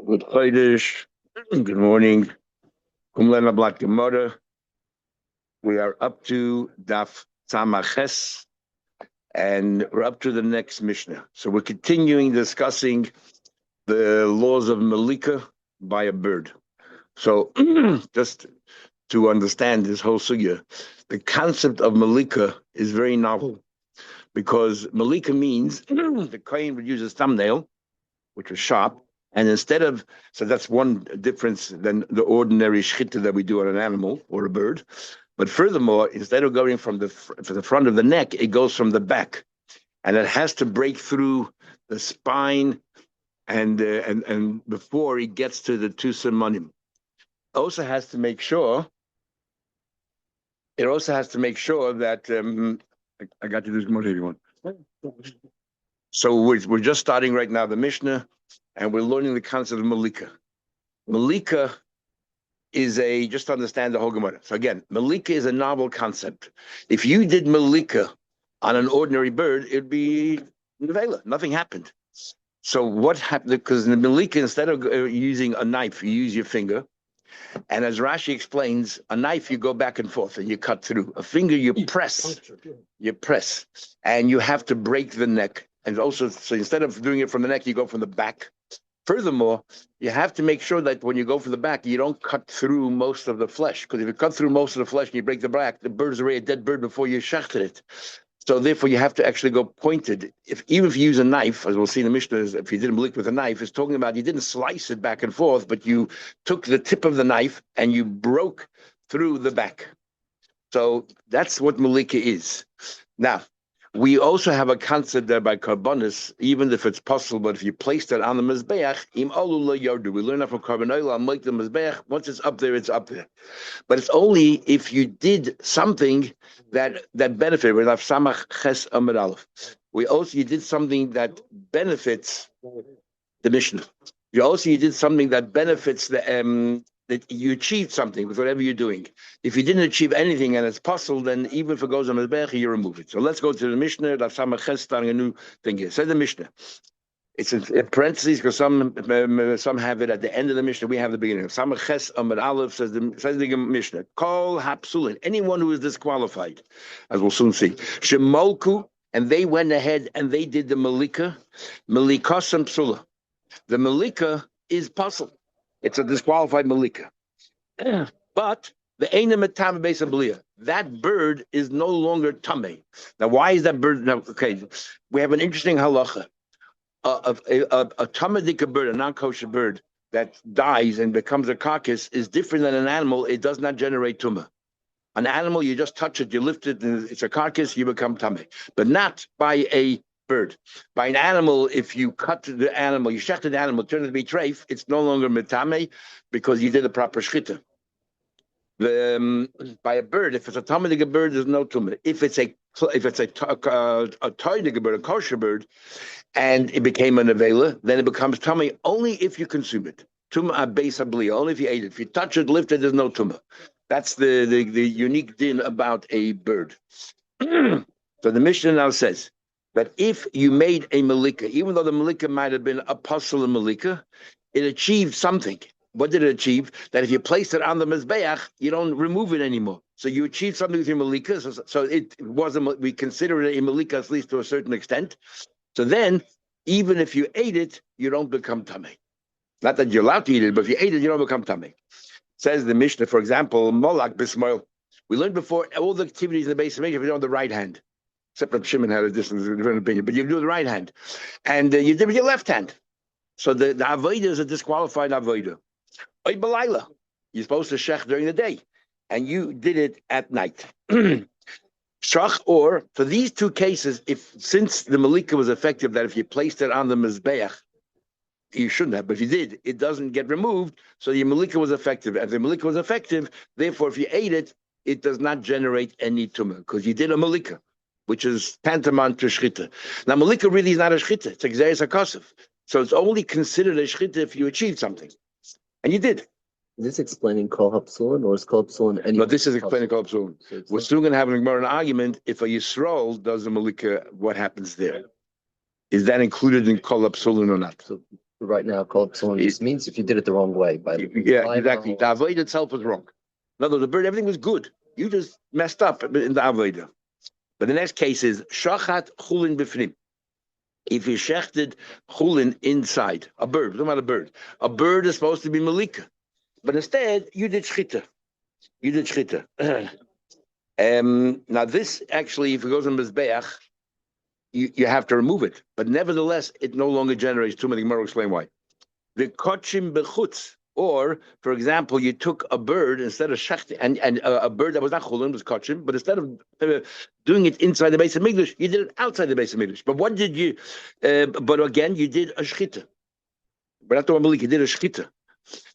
Good Chodesh. Good morning. Kumlena Black Gemara. We are up to Daf Tzamaches, and we're up to the next Mishnah. So we're continuing discussing the laws of Malika by a bird. So just to understand this whole sugya, the concept of Malika is very novel because Malika means the Kohen would use his thumbnail, which was sharp, and so that's one difference than the ordinary shchita that we do on an animal or a bird. But furthermore, instead of going from the front of the neck, it goes from the back, and it has to break through the spine and before it gets to the two simonim. It also has to make sure that I got to do this more, everyone. So we're just starting right now the Mishnah, and we're learning the concept of Malika. Malika is just to understand the whole Gemara. So again, Malika is a novel concept. If you did Malika on an ordinary bird, it'd be Nevela. Nothing happened. So what happened? Because in the Malika, instead of using a knife, you use your finger. And as Rashi explains, a knife, you go back and forth and you cut through. A finger, you press, and you have to break the neck. And also, so instead of doing it from the neck, you go from the back. Furthermore, you have to make sure that when you go from the back, you don't cut through most of the flesh. Because if you cut through most of the flesh and you break the back, the bird's already a dead bird before you shechted it. So therefore, you have to actually go pointed. Even if you use a knife, as we'll see in the Mishnah, if you didn't malik with a knife, it's talking about you didn't slice it back and forth, but you took the tip of the knife and you broke through the back. So that's what malika is. Now, we also have a concept there by Karbonis, even if it's possible, but if you placed it on the Mizbeach, im alula yardu. We learn that from Karbonoil, make the Mizbeach, once it's up there, it's up there. But it's only if you did something that benefited. We have Samach Ches Amud Aleph. You did something that benefits the Mishnah. You did something that benefits that you achieved something with whatever you're doing. If you didn't achieve anything and it's possible, then even if it goes on the Mizbeach, you remove it. So let's go to the Mishnah. That's Samach starting a new thing here. Says the Mishnah. It's in parentheses because some have it at the end of the Mishnah. We have the beginning. Samach Ches Amud Aleph says the Mishnah. Kol hapsulin. Anyone who is disqualified, as we'll soon see. Shemolku, and they went ahead and they did the Malika. Malikasam psula. The Malika is puzzle. It's a disqualified Malika. But the Einam Tam Beis Abliya, that bird is no longer Tameh. Now, why is that bird? Now, okay, we have an interesting halacha. A Tamedik bird, a non-kosher bird that dies and becomes a carcass is different than an animal. It does not generate tumah. An animal, you just touch it, you lift it, and it's a carcass, you become Tameh. But not by a bird. By an animal, if you cut the animal, you shechted the animal, turn it to be treif, it's no longer metame because you did a proper shchita. By a bird, if it's a tamadiga bird, there's no tumah. If it's a toidiga bird, a kosher bird, and it became a nevela, then it becomes tumah only if you consume it. Tumah beis abliya, only if you ate it. If you touch it, lift it, there's no tumah. That's the unique din about a bird. So the Mishnah now says that if you made a Malika, even though the Malika might have been a puzzle of Malika, it achieved something. What did it achieve? That if you place it on the Mizbeach, you don't remove it anymore. So you achieved something with your Malika. So it was we consider it a Malika at least to a certain extent. So then, even if you ate it, you don't become Tameh. Not that you're allowed to eat it, but if you ate it, you don't become Tameh. Says the Mishnah, for example, Molak Bismoil. We learned before all the activities in the base of Mishnah, if you don't have the right hand. Except that Shimon had a different opinion, but you do the right hand, and you did with your left hand. So the avodah is a disqualified avodah. Oy b'layla, you're supposed to shech during the day, and you did it at night. Shach, or for these two cases, since the malika was effective, that if you placed it on the mizbeach, you shouldn't have, but if you did, it doesn't get removed. So your malika was effective. As the malika was effective, therefore, if you ate it, it does not generate any tumah because you did a malika, which is tantamount to shchita. Now, malika really is not a shchita. It's a gzeres hakosef. So it's only considered a shchita if you achieved something. And you did. Is this explaining kol hapsulin, or is kol hapsulin any? No, this is explaining kol hapsulin. We're still going to have an argument if a Yisrael does a malika, what happens there? Is that included in kol hapsulin or not? So right now, kol psulin just means if you did it the wrong way. Yeah, exactly. The avoid itself was wrong. In other words, the bird, everything was good. You just messed up in the avodah. But the next case is shachat chulin b'fnim. If you shechted chulin inside a bird, we're talking about a bird. A bird is supposed to be malika, but instead you did shchita. You did shchita. Now this actually, if it goes on mizbeach, you have to remove it. But nevertheless, it no longer generates too many. Gemara will explain why. The kochim bechutz, or for example, you took a bird instead of shechting, and a bird that was not chulin was kochim, but instead of doing it inside the base of Mikdash, you did it outside the base of Mikdash. But what did you? But again, you did a shchita. But not the one you did a shchita.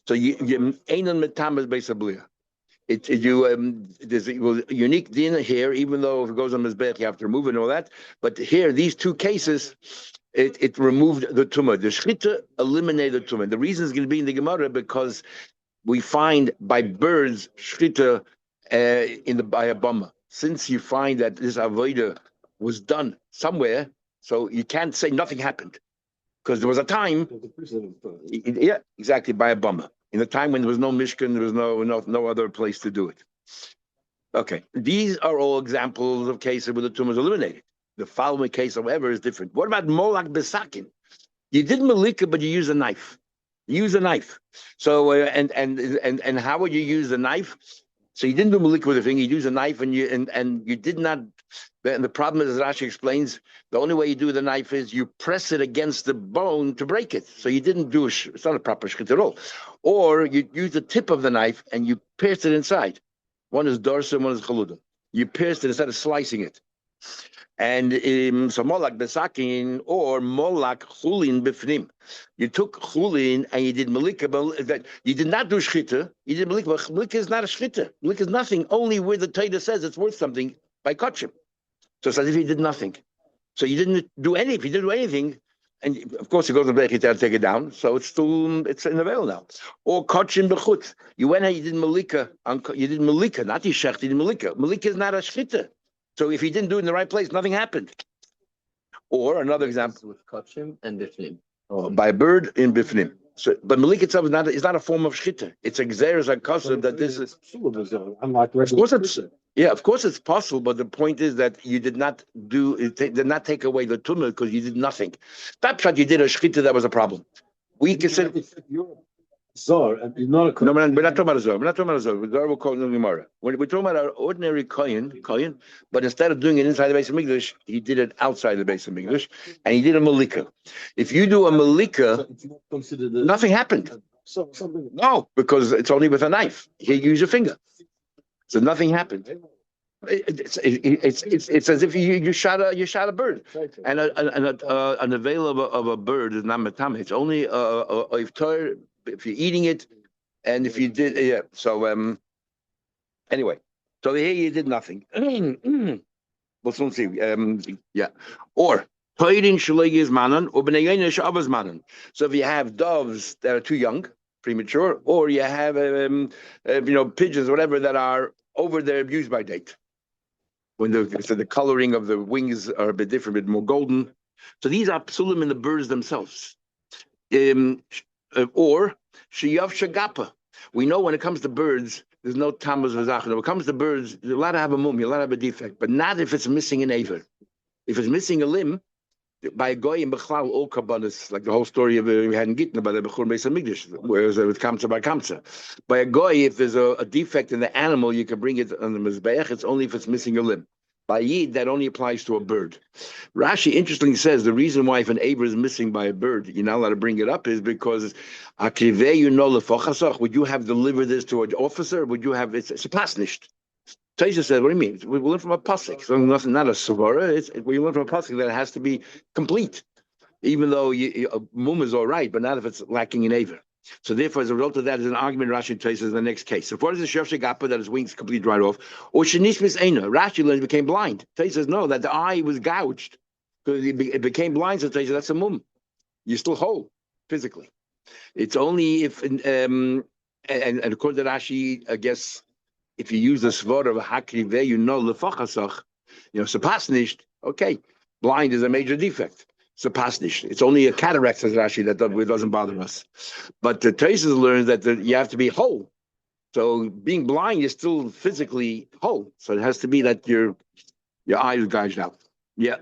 So you einan metamas base of bliya. There's a unique din here, even though if it goes on mizbech, you have to remove it and all that. But here, these two cases, it removed the tumah. The shchita eliminated the tumah. The reason is going to be in the Gemara because we find by birds shchita by a bama. Since you find that this avodah was done somewhere, so you can't say nothing happened because there was a time. Yeah, exactly, by a bama. In the time when there was no mishkan, there was no other place to do it. Okay, these are all examples of cases where the tumah is eliminated. The following case, however, is different. What about molak besakin? You did malika, but you use a knife. You use a knife. So and how would you use the knife? So you didn't do malika with a finger. You use a knife, and you did not. And the problem is, as Rashi explains, the only way you do the knife is you press it against the bone to break it. So you didn't do it's not a proper shchit at all. Or you use the tip of the knife and you pierce it inside. One is dorsa, one is chaluda. You pierced it instead of slicing it. And so molak besakin or molak chulin b'fnim. You took chulin and you did malika, but that you did not do shchita. You did malika, but malika is not a shchita. Malika is nothing. Only where the Torah says it's worth something by kachim. So it's as if you did nothing. So you didn't do anything. If you didn't do anything, and of course you go to the break, you have to take it down. So it's in the veil now. Or kachim b'chutz. You went and you did malika. You did malika, not yishach. You did malika. Malika is not a shchita. So if you didn't do it in the right place, nothing happened. Or another example with kachim and bifnim. By a bird in bifnim. So, but malik itself is not a form of shchita. It's a gzeres hakosem that this is. Of course it's possible, but the point is that you did not take away the tumah because you did nothing. That shot you did a shchita that was a problem. We consider. Zor, and you're not a No, we're not talking about a Zor. We're not talking about a Zor. Zor will call it Gemara. We're talking about our ordinary kohen, but instead of doing it inside the base of Mikdash, he did it outside the base of Mikdash, and he did a malika. If you do a malika, nothing happened. No, because it's only with a knife. Here you use your finger, so nothing happened. It's as if you shot a bird, and an avail of a bird is not matame. It's only if you're eating it, and if you did, So anyway, so here you did nothing. We'll soon see. Or so if you have doves that are too young, premature, or you have pigeons, whatever, that are over their use by date. When the coloring of the wings are a bit different, a bit more golden. So these are psulim in the birds themselves. Or shiyav shagapa. We know when it comes to birds, there's no tamas v'zachin. When it comes to birds, you're allowed to have a mum, you're allowed to have a defect, but not if it's missing an aver. If it's missing a limb, by a goy and bechlal, all kabbalas, like the whole story of we had in Gitna by the Bechur Beis HaMikdash, whereas with kamsa by kamsa. By a goy, if there's a defect in the animal, you can bring it on the mizbeach. It's only if it's missing a limb. By yid, that only applies to a bird. Rashi interestingly says the reason why if an aver is missing by a bird, you're not allowed to bring it up is because would you have delivered this to an officer? Would you have it's a pasnisht? Taisha said, what do you mean? We learn from a pasuk. So nothing, not a savara. We learn from a pasuk that it has to be complete, even though a mum is all right, but not if it's lacking in aver. So therefore, as a result of that, is an argument Rashi Taisha in the next case. So what is the shef shegapa that his wings completely dried off? Or shenishmis eina. Rashi learns became blind. Taisha says no, that the eye was gouged because it became blind. So Taisha, that's a mum. You're still whole physically. It's only if and according to Rashi, I guess. If you use the svor of a hakrive, lefachasach, surpass nicht. Okay, blind is a major defect. It's a pasnish. It's only a cataract, says Rashi, that doesn't bother us. But the Tosfos learns that you have to be whole. So being blind is still physically whole. So it has to be that your eyes gouged out. Yeah.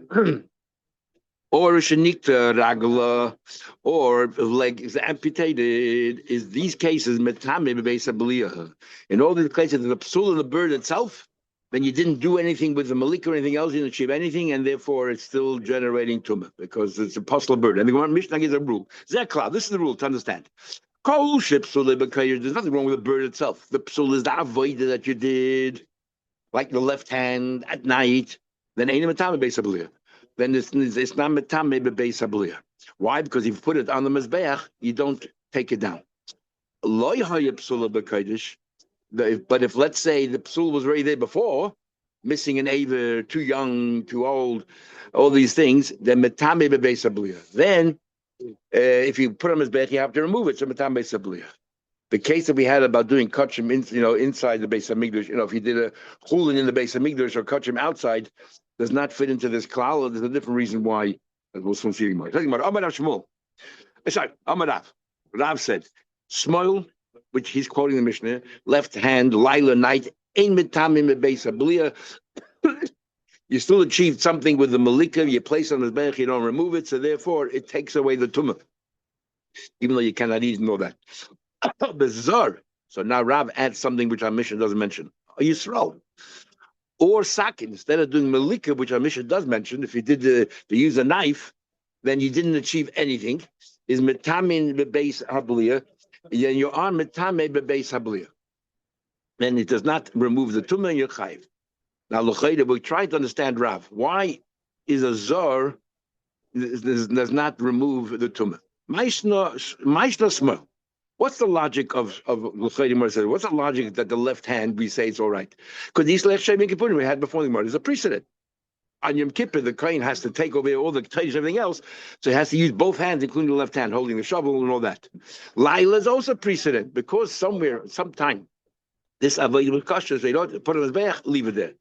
Or shenikta ragla, or leg is amputated. Is these cases metame bebeis habliyah? In all these cases, the psul in the bird itself, then you didn't do anything with the malik or anything else. You didn't achieve anything, and therefore it's still generating tumah because it's a possible bird. And the Gemara Mishnah gives a rule. Zekla, this is the rule to understand. Kol psul, there's nothing wrong with the bird itself. The psul is the avodah that you did, like the left hand at night. Then ain't metame bebeis habliyah. Then it's not metame bebeis habliyah. Why? Because if you put it on the mizbeach, you don't take it down. Lo yahaya psula b'kodesh. But if, let's say, the psul was already there before, missing an aver, too young, too old, all these things, then metame bebeis habliyah. Then, if you put on mizbeach, you have to remove it. So metame bebeis habliyah. The case that we had about doing kachim, inside the Beis Hamikdash, if you did a chulin in the Beis Hamikdash or kachim outside, does not fit into this klal. There's a different reason why. We'll soon see more. Amar Rav Shmuel. Sorry, Amar Rav. Rav said, Shmuel, which he's quoting the Mishnah, left hand, Laila night, ein metamim bebeis habliyah. You still achieved something with the malika. You place on the bench, you don't remove it, so therefore it takes away the tumah, even though you cannot eat and all that. Bizarre. So now Rav adds something which our Mishnah doesn't mention. Yisrael. Or sakin, instead of doing malika, which our Mishnah does mention, if you did to use a knife, then you didn't achieve anything. Is metamin bebeis habliyah, then you are metame bebeis habliyah. Then it does not remove the tumah and your chayiv. Now l'chayda, we try to understand Rav. Why is a zor does not remove the tumah? Maishna smell. What's the logic of l'chayda? Said, what's the logic that the left hand we say it's all right? Because these left shaving kippurim we had before the Gemara, there's a precedent. On Yom Kippur, the kohen has to take over all the teish and everything else, so he has to use both hands, including the left hand, holding the shovel and all that. Laila is also precedent because sometime, this avodah was kosher, so you don't put it on his back, leave it there,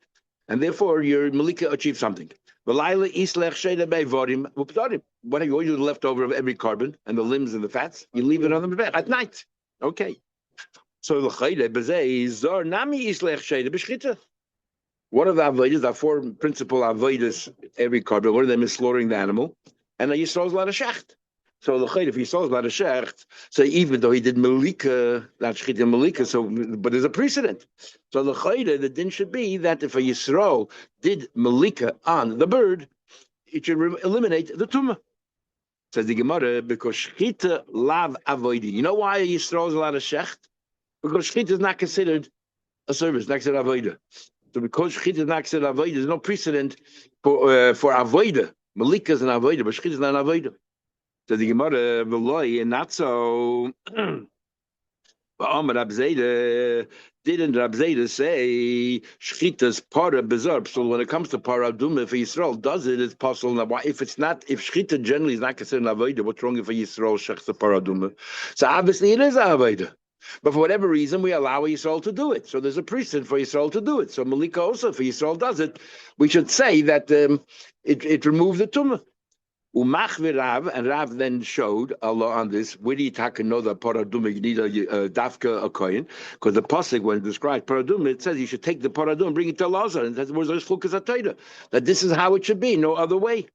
and therefore your malika achieved something. Laila islech sheda bevorim updarim. What do you always do? The leftover of every carbon and the limbs and the fats, you leave it on the back at night. Okay. So the chayde bezei zor nami islech sheda b'shchita. One of the avodas, there are four principal avodas every carbon. One of them is slaughtering the animal, and the Yisrael is lot of shecht. So the chayde, if Yisrael is lot of shecht, so even though he did malika, not shchita malika, but there's a precedent. So the chayde, the din should be that if a Yisrael did malika on the bird, it should eliminate the tumah. Says the Gemara, because shchita lav avoidi. You know why a Yisrael is a lot of shecht? Because shchita is not considered a service, not considered avodah. So because shchita is not considered avodah, there's no precedent for avodah. Malika is an avodah, but shchita is not an avodah. So the Gemara, v'loi, and not so. But Rab Zayda, didn't Rab Zayda say shchita's para bizarre? So when it comes to para duma, if Yisrael does it, it's possible. Now, why if shchita generally is not considered an avodah, what's wrong if a Yisrael shechta para duma? So obviously it is an avodah. But for whatever reason, we allow Yisrael to do it. So there's a precedent for Yisrael to do it. So Malika also, if Yisrael does it, we should say that it removes the tumah. Umachvi Rav, and Rav then showed Allah on this. Where do you know that paraduma? You need a dafka a kohen, because the pasuk when it describes paraduma, it says you should take the paraduma and bring it to Lazar, and that was that this is how it should be, no other way.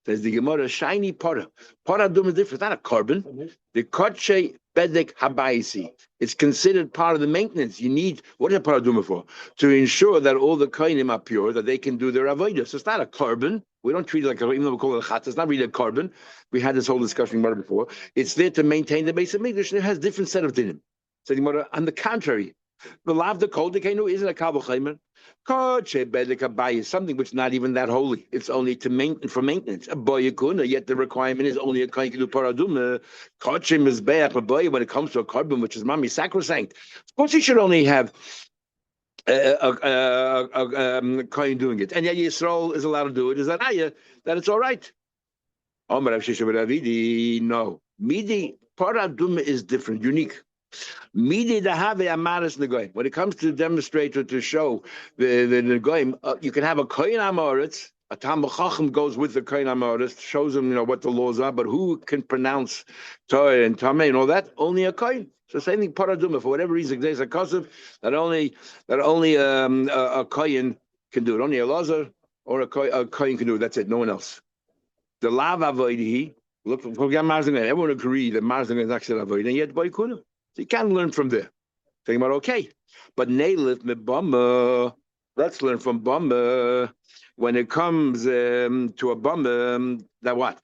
Says the Gemara, shiny paraduma is different. It's not a carbon. The kodshe bedek habayisi. It's considered part of the maintenance. You need, what is a paraduma for? To ensure that all the kohenim are pure, that they can do their avodah. So it's not a carbon. We don't treat it like even though we call it a chatz, it's not really a carbon. We had this whole discussion about it before. It's there to maintain the base of Mikdash, and it has different set of dinim. So the Gemara, on the contrary, the lav the kol dekenu isn't a kavachaymer. Kodshe bedek habayis, something which is not even that holy. It's only for maintenance. A boyakuna, yet the requirement is only a kohen can do paraduma. Kodshe mizbeach a boy when it comes to a carbon which is mami sacrosanct. Of course, you should only have kohen doing it, and yet Yisrael is allowed to do it. Is that ayah that it's all right? No, midi paraduma is different, unique. Midi to have a amaris negoim. When it comes to demonstrate or to show the negoim, you can have a kohen amoritz, A Talmud Chacham goes with the Kohen HaMaoris, shows him, what the laws are, but who can pronounce Torah and Tameh and all that? Only a Kohen. So same thing, Paraduma, for whatever reason, there's a Kosev that only a Kohen can do it. Only a Lazar or a Kohen can do it. That's it, no one else. The Lav Avoidihi, look, everyone agreed that Marzang is actually Avoid, and yet Boikuna. So you can't learn from there. Talking about okay. But Neilith Mebama, let's learn from Bama. When it comes to a Bama, that what?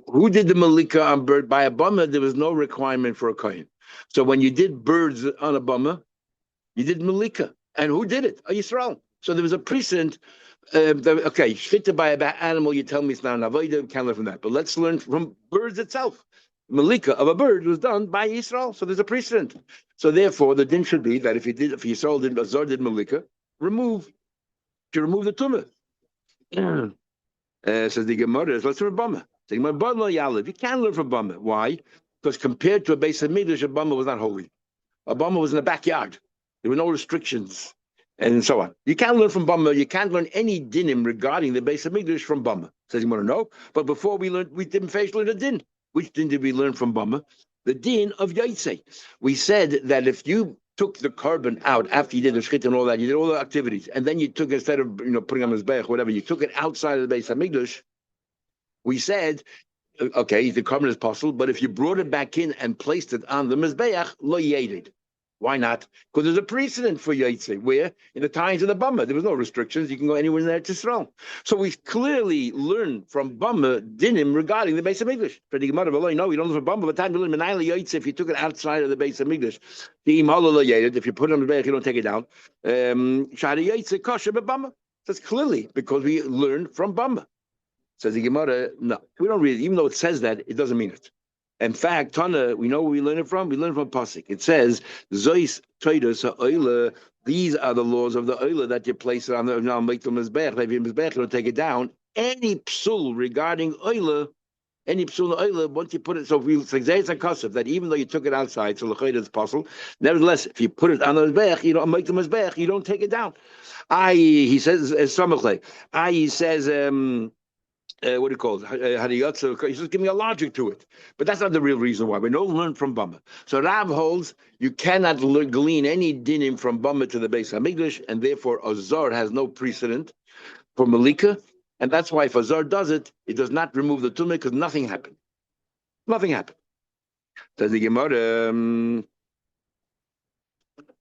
Who did the Malika on bird? By a Bama, there was no requirement for a Kohen. So when you did birds on a Bama, you did Malika. And who did it? A Yisrael. So there was a precedent. Okay, shvita by an animal, you tell me it's not an avodah, can't learn from that. But let's learn from birds itself. Malika of a bird was done by Yisrael, so there's a precedent. So therefore, the din should be that if Yisrael did, Azar did Malika, remove the tumah. Says the Gemara, let's learn Bama. The Gemara, you can't learn from Bama. Why? Because compared to a base of Midrash, a Bama was not holy. A Bama was in the backyard. There were no restrictions. And so on. You can't learn from Bama. You can't learn any dinim regarding the base of English from Bama. Says you want to know. But before we didn't first learn a din. Which din did we learn from Bama? The din of Yaitse. We said that if you took the carbon out after you did the shchit and all that, you did all the activities, and then you took, instead of putting on mizbeach, whatever, you took it outside of the base of English. We said, okay, the carbon is possible, but if you brought it back in and placed it on the mizbeach, lo yedid. Why not? Because there's a precedent for Yaitse, where in the times of the Bama, there was no restrictions. You can go anywhere in there to Israel. So we clearly learn from Bama dinim regarding the base of English. No, we don't learn from Bama, but time to learn Menayla Yaitse if you took it outside of the base of English. If you put it on the back, you don't take it down. Shari Yaitse kosher Bama. That's clearly because we learn from Bama. Says the Gemara, no, we don't read it. Even though it says that, it doesn't mean it. In fact, Tana, we know where we learn it from. We learn from Pasuk. It says, "Zois toidos ha'oila." These are the laws of the oila that you place it on the now make them mizbech. If you mizbech, you don't take it down. Any psul regarding oila, any psul oila, once you put it, so if we say it's a kasef that even though you took it outside, so l'chayda it's possible. Nevertheless, if you put it on the mizbech, you don't make the mizbech. You don't take it down. He says, he says. What do you call it? He's just giving a logic to it. But that's not the real reason why. We don't learn from Bama. So Rav holds you cannot glean any dinim from Bama to the base of English, and therefore Azar has no precedent for Malika. And that's why if Azar does it, it does not remove the tumah because nothing happened. Nothing happened. Says the Gemara, and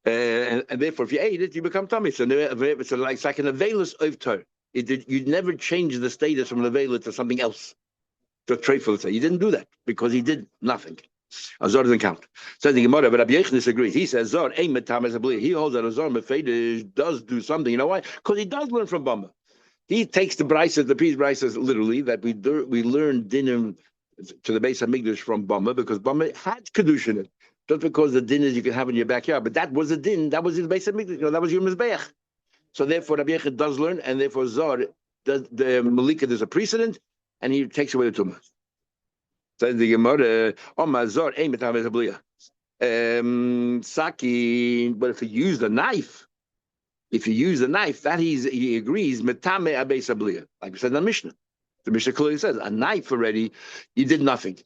therefore if you ate it, you become tummy. So it's like an avelus of Torah. You never change the status from Levela to something else. To Treifel say you didn't do that because he did nothing. Azor doesn't count. Says the Gemara, but Rabbi Yechon disagrees. He says Zor ain't metam as a belief. He holds that Azor mefedish does do something. You know why? Because he does learn from Bama. He takes the Bryces, the Peace Bryces, literally that we learn dinim to the base of Migdash from Bama because Bama had kedusha in it. Just because the din is you can have in your backyard, but that was a din. That was the base of Migdash. That was your mizbeach. So therefore, Rabbi Yechid does learn, and therefore Zor, the Malika, there's a precedent, and he takes away the tumah. So the Gemara, Zor, Saki, but if you use the knife, that he agrees, metame abeis abliya. Like we said in the Mishnah. The Mishnah clearly says, a knife already, you did nothing.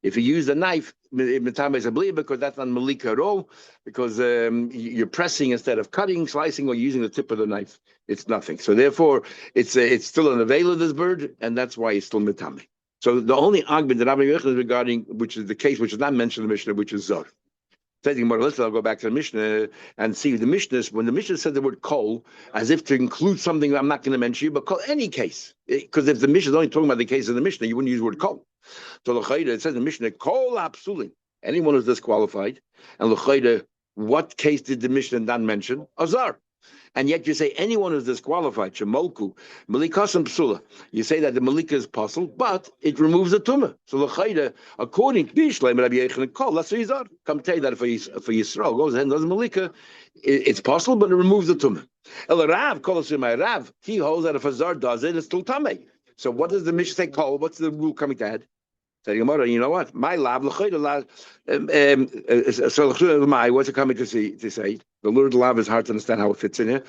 If you use a knife, because that's not malika at all, because you're pressing instead of cutting, slicing, or using the tip of the knife, it's nothing. So therefore, it's still an avail of this bird, and that's why it's still mitame. So the only argument that Rabbi Yechon is regarding, which is the case, which is not mentioned in the Mishnah, which is Zor. I'll go back to the Mishnah and see the Mishnah. When the Mishnah said the word kol, as if to include something I'm not going to mention you, but kol any case, because if the Mishnah is only talking about the case of the Mishnah, you wouldn't use the word kol. So l'chayda, it says in the Mishnah, kol apsulin, anyone who's disqualified. And l'chayda, what case did the Mishnah not mention? Azar. And yet you say anyone who's disqualified, shemolku, malikasam psula. You say that the malika is possible, but it removes the tumah. So l'chayda, according to Bishleim Rabbi Yechon kol, that's the Yizar. Come tell you that for Yisrael goes ahead and does the malika, it's possible, but it removes the tumah. El Rav, kol my Rav, he holds that if Azar does it, it's still tamei. So what does the Mishnah say kol? What's the rule coming to add? Say Gemara, you know what? My lab, what's it coming to say? The word lab is hard to understand how it fits in here.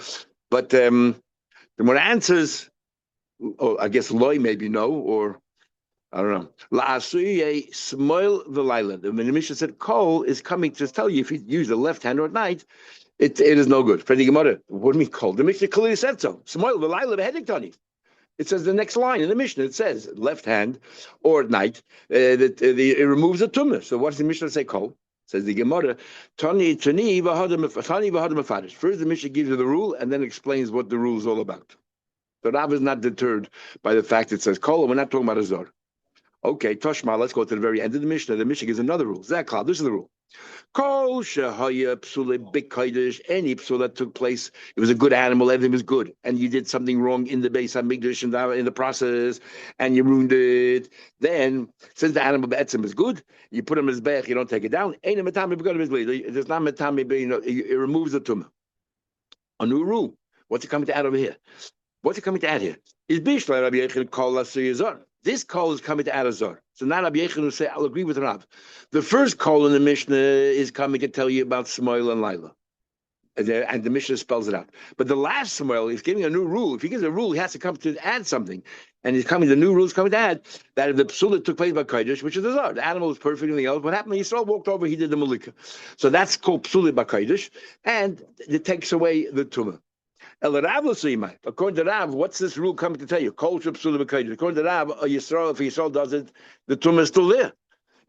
But the more answers, Oh, I guess loy maybe no, or I don't know. La'asuye smoil the liland. When the Mishnah said kol is coming to tell you if you use the left hand or at night, it is no good. For the Gemara, what do you mean kol? The Mishnah clearly said so. Smoil the liland heading. It says the next line in the Mishnah. It says left hand or at night. It removes the tumah. So what does the Mishnah say? Kol says the Gemara. Tani v'hadam. First, the Mishnah gives you the rule and then explains what the rule is all about. So Rav is not deterred by the fact it says kol. We're not talking about a zor. Okay, Toshma. Let's go to the very end of the Mishnah. The Mishnah gives another rule. Zakla. This is the rule. Kol shehaya psule b'kodesh. Any psule that took place, it was a good animal, everything was good, and you did something wrong in the Beis Hamikdash and in the process, and you ruined it. Then, since the animal be'etzim is good, you put him in his bech, you don't take it down. Ain't a metame because of his bleed. There's not metame, it removes the tumah. A new rule. What's it coming to add over here? What's it coming to add here? Is bishla Rabbi Yechon kol asuyazar. This call is coming to add a zor. So now Rabbi Yechon will say, I'll agree with Rav. The first call in the Mishnah is coming to tell you about Shmuel and Lila. And the Mishnah spells it out. But the last Shmuel is giving a new rule. If he gives a rule, he has to come to add something. And the new rule is coming to add that if the psula took place by Kodesh, which is the zor, the animal was perfect, anything else, what happened? Yisrael walked over, he did the Malika. So that's called psula by Kodesh, and it takes away the tumah. According to Rav, what's this rule coming to tell you? According to Rav, Yisrael, if Yisrael does it, the tumah is still there.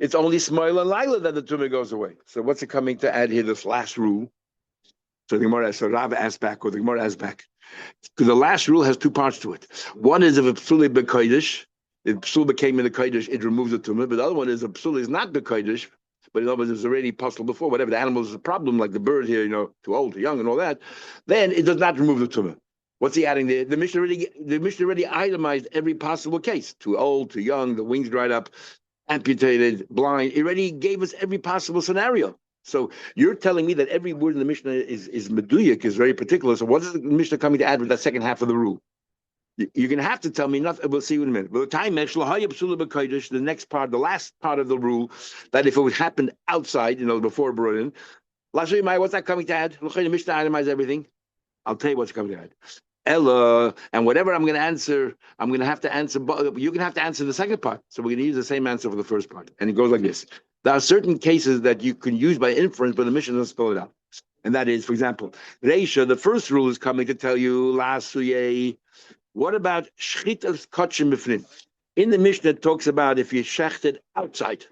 It's only Shmuel and Lila that the tumah goes away. So what's it coming to add here? This last rule. So the Gemara, so Rav asks back, or the Gemara asks back, because the last rule has two parts to it. One is if a psula b'kodesh, if psula became in the kodesh, it removes the tumah. But the other one is if psula is not b'kodesh, but in other words, it was already possible before, whatever, the animal is a problem, like the bird here, too old, too young, and all that, then it does not remove the tumah. What's he adding there? The Mishnah already itemized every possible case. Too old, too young, the wings dried up, amputated, blind. It already gave us every possible scenario. So you're telling me that every word in the Mishnah is meduyak, is very particular. So what is the Mishnah coming to add with that second half of the rule? You're going to have to tell me nothing. We'll see in a minute. The next part, the last part of the rule, that if it would happen outside, before brought in, what's that coming to add? The Mishnah itemizes everything. I'll tell you what's coming to add. Ella, and whatever I'm going to answer, I'm going to have to answer. You're going to have to answer the second part. So we're going to use the same answer for the first part. And it goes like this. There are certain cases that you can use by inference, but the Mishnah doesn't spell it out. And that is, for example, Reisha, the first rule is coming to tell you, La'asuye. What about shchitas kachim b'fnim? In the Mishnah, it talks about if you shechted outside,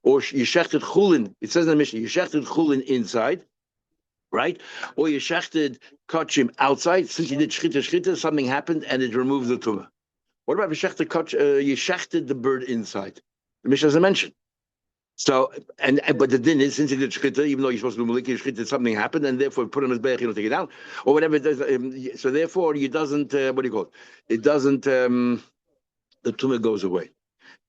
or you shechted chulin. It says in the Mishnah, you shechted chulin inside, right? Or you shechted kachim outside. Since you did shchita, something happened and it removes the tumah. What about if you shechted the bird inside? The Mishnah doesn't mention. So, but the din is, since you did shchita, even though you're supposed to do maliki shchita, something happened, and therefore put him as bech, you don't take it down, or whatever it does. So therefore, it doesn't. What do you call it? It doesn't. The tumah goes away,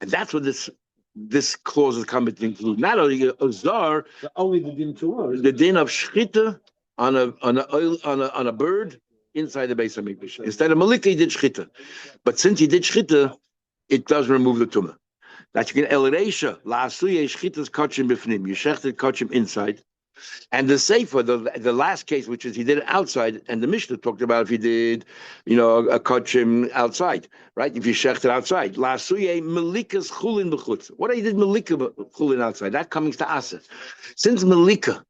and that's what this clause is coming to include. Not only a zar, only the din to the din of shchita on a bird inside the Beis Hamikdash. Instead of maliki, he did shchita, but since he did shchita, it does remove the tumah. That you can el reisha la'asuye shchitas kachim b'fnim. You shechted kachim inside, and the sefer, the last case, which is he did it outside, and the Mishnah talked about if he did, a kachim outside, right? If you shechted outside, la'asuye melikas chulin b'chutz. What he did melika chulin outside? That comes to asa. Since melika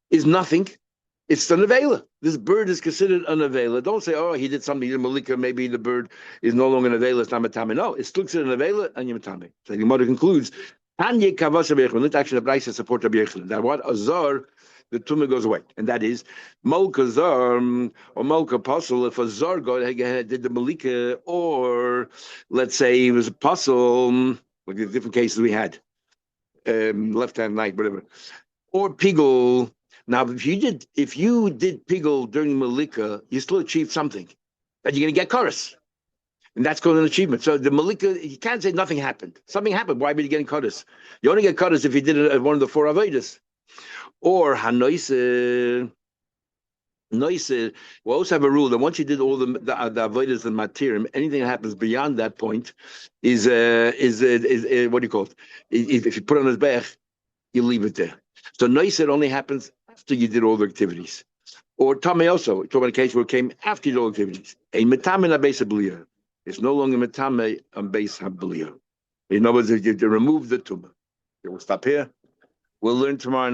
is nothing, it's still an avela. This bird is considered an avela. Don't say, oh, he did something, he did malika, maybe the bird is no longer an avela, it's not matame. No, it's still considered an avela and you're matame. So the Gemara concludes, Tanya kavasa b'yechon, actually the Brisa support Rabbi Yechon, that what azar, the tumah goes away. And that is, molka zar, or molka pasul, if a zar did the malika, or let's say it was a pasul, like the different cases we had, left hand night, whatever, or pigul. Now, if you did pigul during Malika, you still achieved something. That you're going to get chorus. And that's called an achievement. So the Malika, you can't say nothing happened. Something happened. Why are you getting chorus? You only get chorus if you did it at one of the four Avedas. Or Hanoise. Noise, we also have a rule that once you did all the Avedas and Matirim, anything that happens beyond that point is what do you call it? If you put it on his back, you leave it there. So Noise only happens after you did all the activities. Or Tame also, talking about a case where it came after you did all the activities. A metamin abesa b'liya. It's no longer metame on base habliya. In other words, you remove the tumah. Okay, we'll stop here. We'll learn tomorrow night.